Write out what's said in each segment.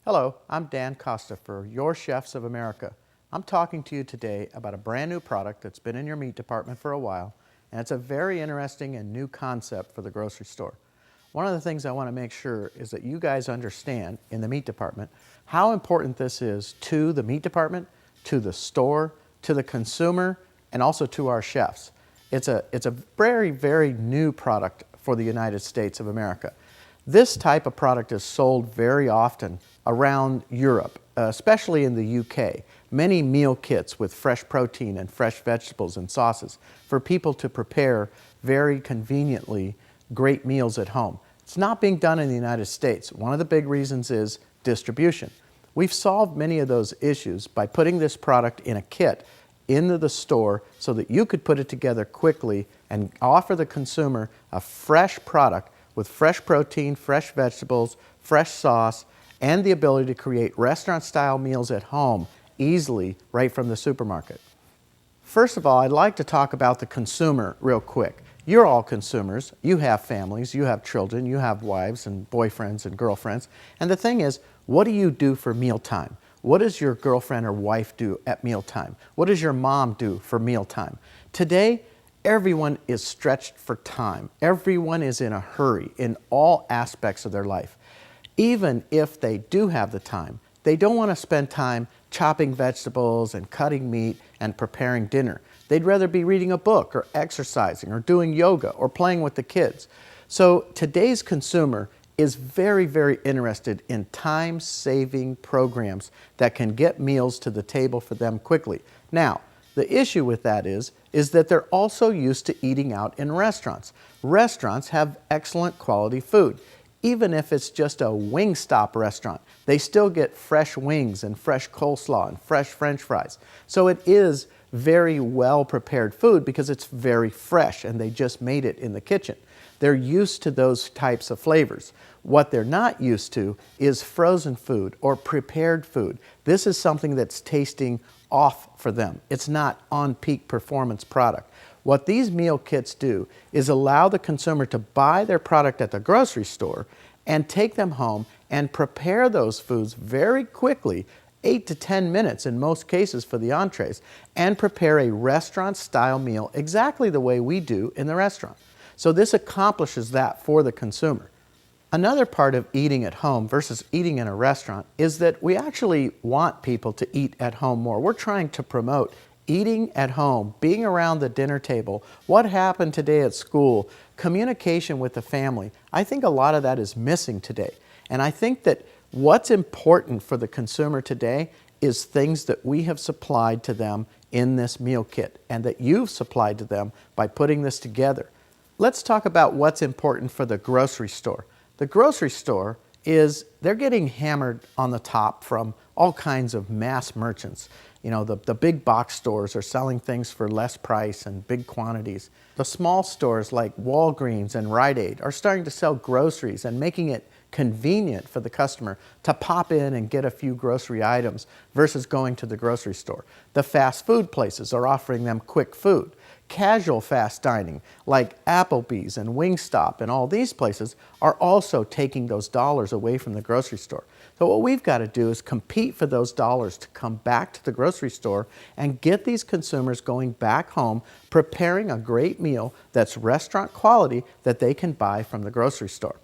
Hello, I'm Dan Costa for Your Chefs of America. I'm talking to you today about a brand new product that's been in your meat department for a while, and it's a very interesting and new concept for the grocery store. One of the things I want to make sure is that you guys understand in the meat department how important this is to the meat department, to the store, to the consumer, and also to our chefs. It's a very, very new product for the United States of America. This type of product is sold very often around Europe, especially in the UK. Many meal kits with fresh protein and fresh vegetables and sauces for people to prepare very conveniently great meals at home. It's not being done in the United States. One of the big reasons is distribution. We've solved many of those issues by putting this product in a kit into the store so that you could put it together quickly and offer the consumer a fresh product with fresh protein, fresh vegetables, fresh sauce, and the ability to create restaurant-style meals at home easily right from the supermarket. First of all, I'd like to talk about the consumer real quick. You're all consumers. You have families, you have children, you have wives and boyfriends and girlfriends. And the thing is, what do you do for mealtime? What does your girlfriend or wife do at mealtime? What does your mom do for mealtime? Today, everyone is stretched for time. Everyone is in a hurry in all aspects of their life. Even if they do have the time, they don't want to spend time chopping vegetables and cutting meat and preparing dinner. They'd rather be reading a book or exercising or doing yoga or playing with the kids. So today's consumer is very, very interested in time-saving programs that can get meals to the table for them quickly. Now, the issue with that is that they're also used to eating out in restaurants. Restaurants have excellent quality food. Even if it's just a Wingstop restaurant, they still get fresh wings and fresh coleslaw and fresh French fries. So it is very well prepared food because it's very fresh and they just made it in the kitchen. They're used to those types of flavors. What they're not used to is frozen food or prepared food. This is something that's tasting off for them. It's not on peak performance product. What these meal kits do is allow the consumer to buy their product at the grocery store and take them home and prepare those foods very quickly, 8 to 10 minutes in most cases for the entrees, and prepare a restaurant-style meal exactly the way we do in the restaurant. So this accomplishes that for the consumer. Another part of eating at home versus eating in a restaurant is that we actually want people to eat at home more. We're trying to promote eating at home, being around the dinner table, what happened today at school, communication with the family. I think a lot of that is missing today. And I think that what's important for the consumer today is things that we have supplied to them in this meal kit and that you've supplied to them by putting this together. Let's talk about what's important for the grocery store. The grocery store they're getting hammered on the top from all kinds of mass merchants. You know, the big box stores are selling things for less price and big quantities. The small stores like Walgreens and Rite Aid are starting to sell groceries and making it convenient for the customer to pop in and get a few grocery items versus going to the grocery store. The fast food places are offering them quick food. Casual fast dining like Applebee's and Wingstop and all these places are also taking those dollars away from the grocery store. So what we've got to do is compete for those dollars to come back to the grocery store and get these consumers going back home preparing a great meal that's restaurant quality that they can buy from the grocery store.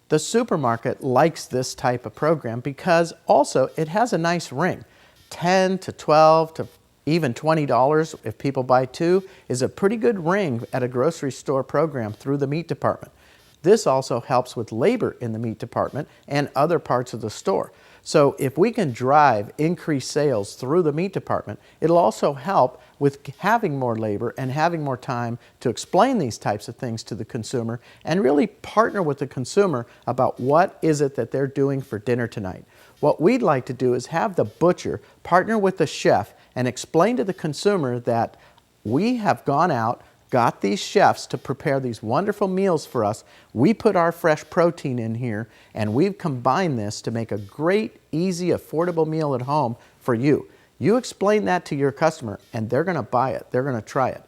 The supermarket likes this type of program because also it has a nice ring. 10 to 12 to even $20 if people buy two is a pretty good ring at a grocery store program through the meat department. This also helps with labor in the meat department and other parts of the store. So if we can drive increased sales through the meat department, it'll also help with having more labor and having more time to explain these types of things to the consumer and really partner with the consumer about what is it that they're doing for dinner tonight. What we'd like to do is have the butcher partner with the chef and explain to the consumer that we have gone out, got these chefs to prepare these wonderful meals for us. We put our fresh protein in here and we've combined this to make a great, easy, affordable meal at home for you. You explain that to your customer and they're going to buy it. They're going to try it.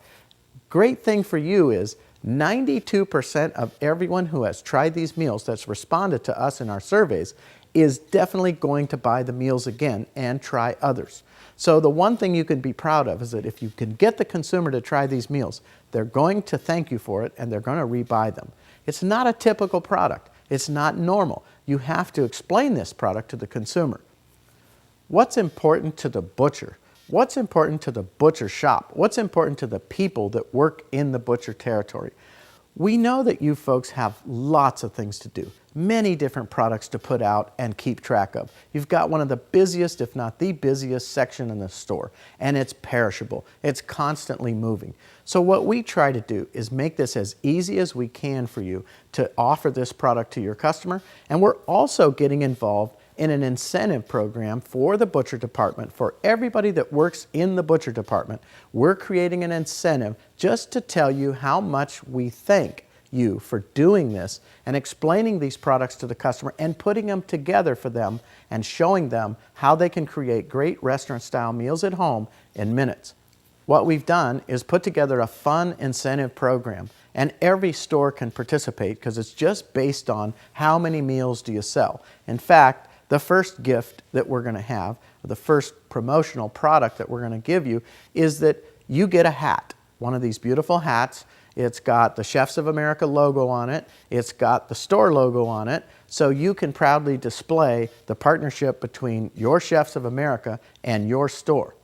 Great thing for you is 92% of everyone who has tried these meals that's responded to us in our surveys is definitely going to buy the meals again and try others. So the one thing you can be proud of is that if you can get the consumer to try these meals, they're going to thank you for it and they're going to rebuy them. It's not a typical product. It's not normal. You have to explain this product to the consumer. What's important to the butcher? What's important to the butcher shop? What's important to the people that work in the butcher territory? We know that you folks have lots of things to do, many different products to put out and keep track of. You've got one of the busiest, if not the busiest section in the store, and it's perishable. It's constantly moving. So what we try to do is make this as easy as we can for you to offer this product to your customer, and we're also getting involved in an incentive program for the butcher department. For everybody that works in the butcher department, we're creating an incentive just to tell you how much we thank you for doing this and explaining these products to the customer and putting them together for them and showing them how they can create great restaurant-style meals at home in minutes. What we've done is put together a fun incentive program, and every store can participate because it's just based on how many meals do you sell. In fact, the first gift that we're going to have, the first promotional product that we're going to give you, is that you get a hat, one of these beautiful hats. It's got the Chefs of America logo on it. It's got the store logo on it. So you can proudly display the partnership between your Chefs of America and your store.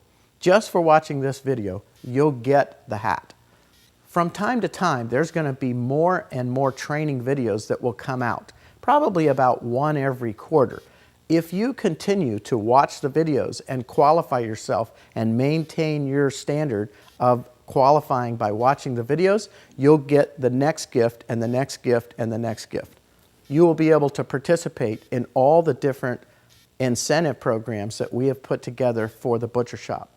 Just for watching this video, you'll get the hat. From time to time, there's going to be more and more training videos that will come out, probably about one every quarter. If you continue to watch the videos and qualify yourself and maintain your standard of qualifying by watching the videos, you'll get the next gift and the next gift and the next gift. You will be able to participate in all the different incentive programs that we have put together for the butcher shop.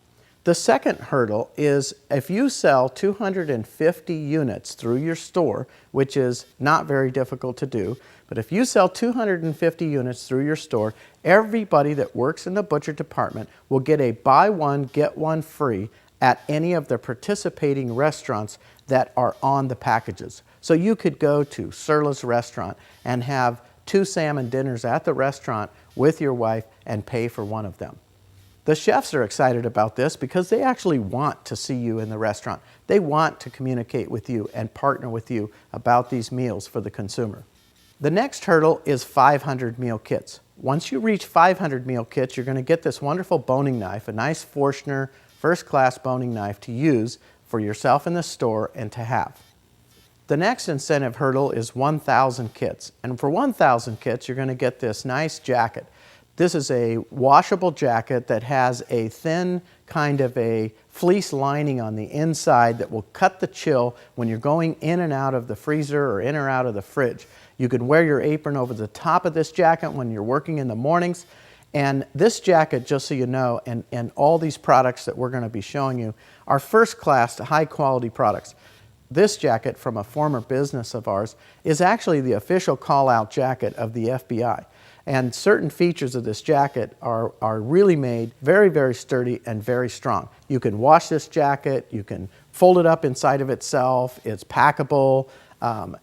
The second hurdle is if you sell 250 units through your store, which is not very difficult to do, but if you sell 250 units through your store, everybody that works in the butcher department will get a buy one, get one free at any of the participating restaurants that are on the packages. So you could go to Surla's restaurant and have 2 salmon dinners at the restaurant with your wife and pay for one of them. The chefs are excited about this because they actually want to see you in the restaurant. They want to communicate with you and partner with you about these meals for the consumer. The next hurdle is 500 meal kits. Once you reach 500 meal kits, you're going to get this wonderful boning knife, a nice Forstner first-class boning knife to use for yourself in the store and to have. The next incentive hurdle is 1,000 kits. And for 1,000 kits, you're going to get this nice jacket. This is a washable jacket that has a thin kind of a fleece lining on the inside that will cut the chill when you're going in and out of the freezer or in or out of the fridge. You can wear your apron over the top of this jacket when you're working in the mornings. And this jacket, just so you know, and all these products that we're going to be showing you are first-class, high-quality products. This jacket from a former business of ours is actually the official call-out jacket of the FBI. And certain features of this jacket are really made very, very sturdy and very strong. You can wash this jacket, you can fold it up inside of itself, it's packable.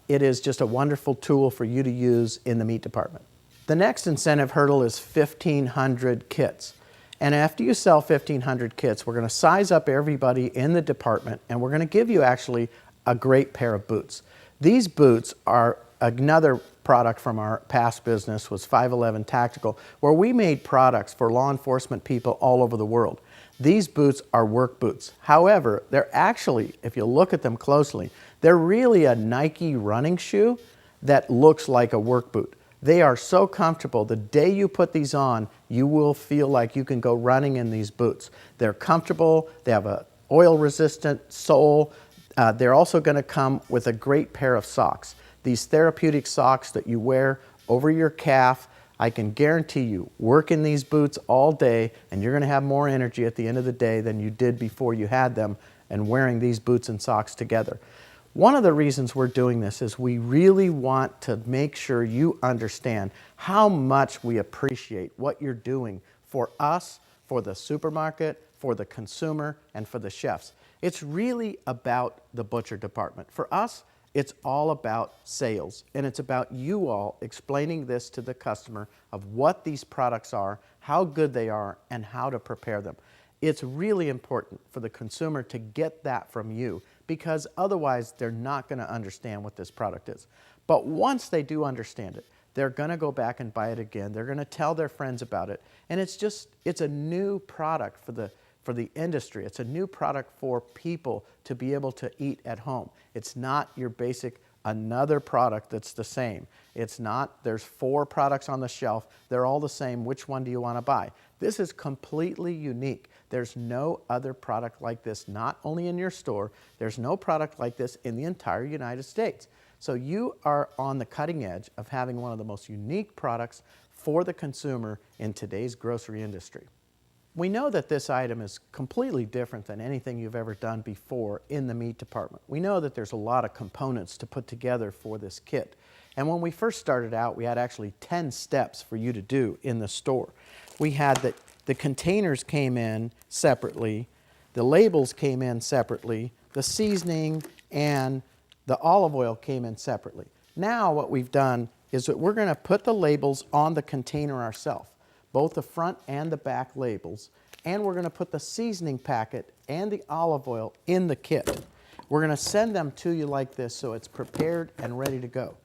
It is just a wonderful tool for you to use in the meat department. The next incentive hurdle is 1,500 kits. And after you sell 1,500 kits, we're going to size up everybody in the department and we're going to give you actually a great pair of boots. These boots are another product from our past business was 511 Tactical, where we made products for law enforcement people all over the world. These boots are work boots. However, they're actually, if you look at them closely, they're really a Nike running shoe that looks like a work boot. They are so comfortable. The day you put these on, you will feel like you can go running in these boots. They're comfortable. They have an oil-resistant sole. They're also going to come with a great pair of socks. These therapeutic socks that you wear over your calf, I can guarantee you, work in these boots all day and you're going to have more energy at the end of the day than you did before you had them and wearing these boots and socks together. One of the reasons we're doing this is we really want to make sure you understand how much we appreciate what you're doing for us, for the supermarket, for the consumer, and for the chefs. It's really about the butcher department. For us, It's all about sales, and it's about you all explaining this to the customer of what these products are, how good they are, and how to prepare them. It's really important for the consumer to get that from you, because otherwise they're not going to understand what this product is. But once they do understand it, they're going to go back and buy it again. They're going to tell their friends about it, and it's a new product for the industry. It's a new product for people to be able to eat at home. It's not your basic another product that's the same. It's not, there's 4 products on the shelf, they're all the same, which one do you want to buy? This is completely unique. There's no other product like this, not only in your store, there's no product like this in the entire United States. So you are on the cutting edge of having one of the most unique products for the consumer in today's grocery industry. We know that this item is completely different than anything you've ever done before in the meat department. We know that there's a lot of components to put together for this kit. And when we first started out, we had actually 10 steps for you to do in the store. We had that the containers came in separately, the labels came in separately, the seasoning and the olive oil came in separately. Now what we've done is that we're going to put the labels on the container ourselves, both the front and the back labels, and we're going to put the seasoning packet and the olive oil in the kit. We're going to send them to you like this so it's prepared and ready to go.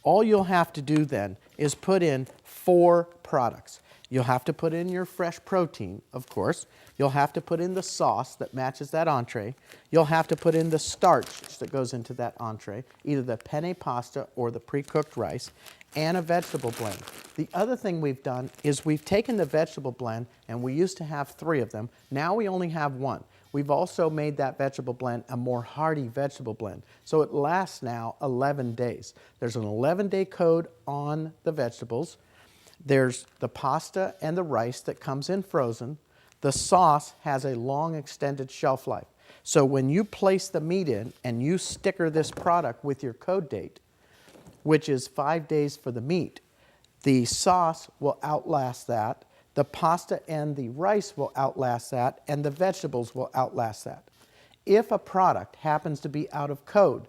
All you'll have to do then is put in 4 products. You'll have to put in your fresh protein, of course. You'll have to put in the sauce that matches that entree. You'll have to put in the starch that goes into that entree, either the penne pasta or the pre-cooked rice, and a vegetable blend. The other thing we've done is we've taken the vegetable blend, and we used to have 3 of them. Now we only have 1. We've also made that vegetable blend a more hearty vegetable blend. So it lasts now 11 days. There's an 11-day code on the vegetables. There's the pasta and the rice that comes in frozen. The sauce has a long extended shelf life. So when you place the meat in and you sticker this product with your code date, which is 5 days for the meat, the sauce will outlast that, the pasta and the rice will outlast that, and the vegetables will outlast that. If a product happens to be out of code,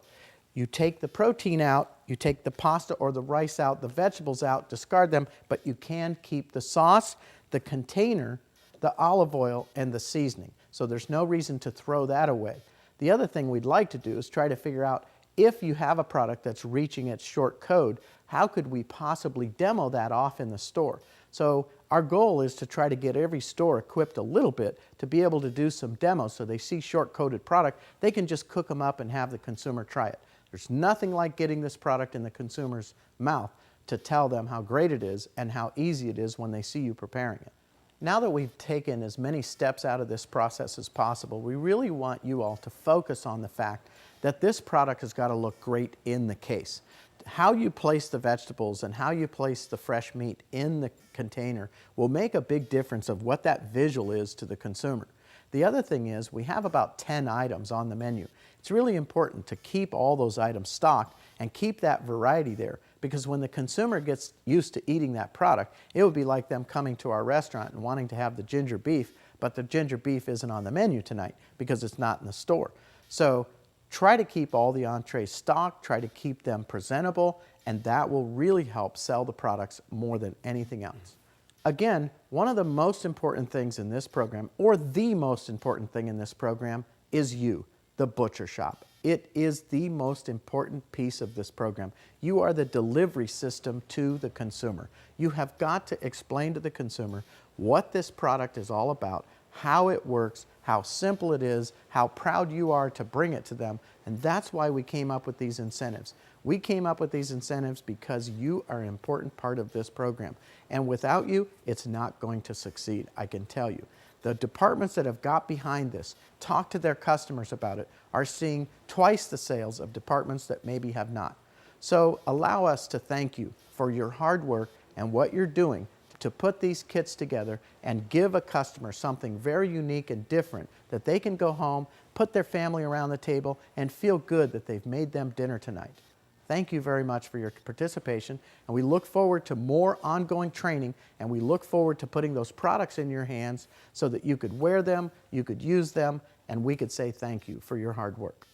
you take the protein out, you take the pasta or the rice out, the vegetables out, discard them, but you can keep the sauce, the container, the olive oil, and the seasoning. So there's no reason to throw that away. The other thing we'd like to do is try to figure out if you have a product that's reaching its short code, how could we possibly demo that off in the store? So our goal is to try to get every store equipped a little bit to be able to do some demos so they see short-coded product, they can just cook them up and have the consumer try it. There's nothing like getting this product in the consumer's mouth to tell them how great it is and how easy it is when they see you preparing it. Now that we've taken as many steps out of this process as possible, we really want you all to focus on the fact that this product has got to look great in the case. How you place the vegetables and how you place the fresh meat in the container will make a big difference of what that visual is to the consumer. The other thing is we have about 10 items on the menu. It's really important to keep all those items stocked and keep that variety there, because when the consumer gets used to eating that product, it would be like them coming to our restaurant and wanting to have the ginger beef, but the ginger beef isn't on the menu tonight because it's not in the store. So try to keep all the entrees stocked, try to keep them presentable, and that will really help sell the products more than anything else. Again, one of the most important things in this program, or the most important thing in this program, is you, the butcher shop. It is the most important piece of this program. You are the delivery system to the consumer. You have got to explain to the consumer what this product is all about, how it works, how simple it is, how proud you are to bring it to them, and that's why we came up with these incentives. We came up with these incentives because you are an important part of this program, and without you, it's not going to succeed, I can tell you. The departments that have got behind this, talked to their customers about it, are seeing twice the sales of departments that maybe have not. So allow us to thank you for your hard work and what you're doing to put these kits together and give a customer something very unique and different that they can go home, put their family around the table, and feel good that they've made them dinner tonight. Thank you very much for your participation, and we look forward to more ongoing training, and we look forward to putting those products in your hands so that you could wear them, you could use them, and we could say thank you for your hard work.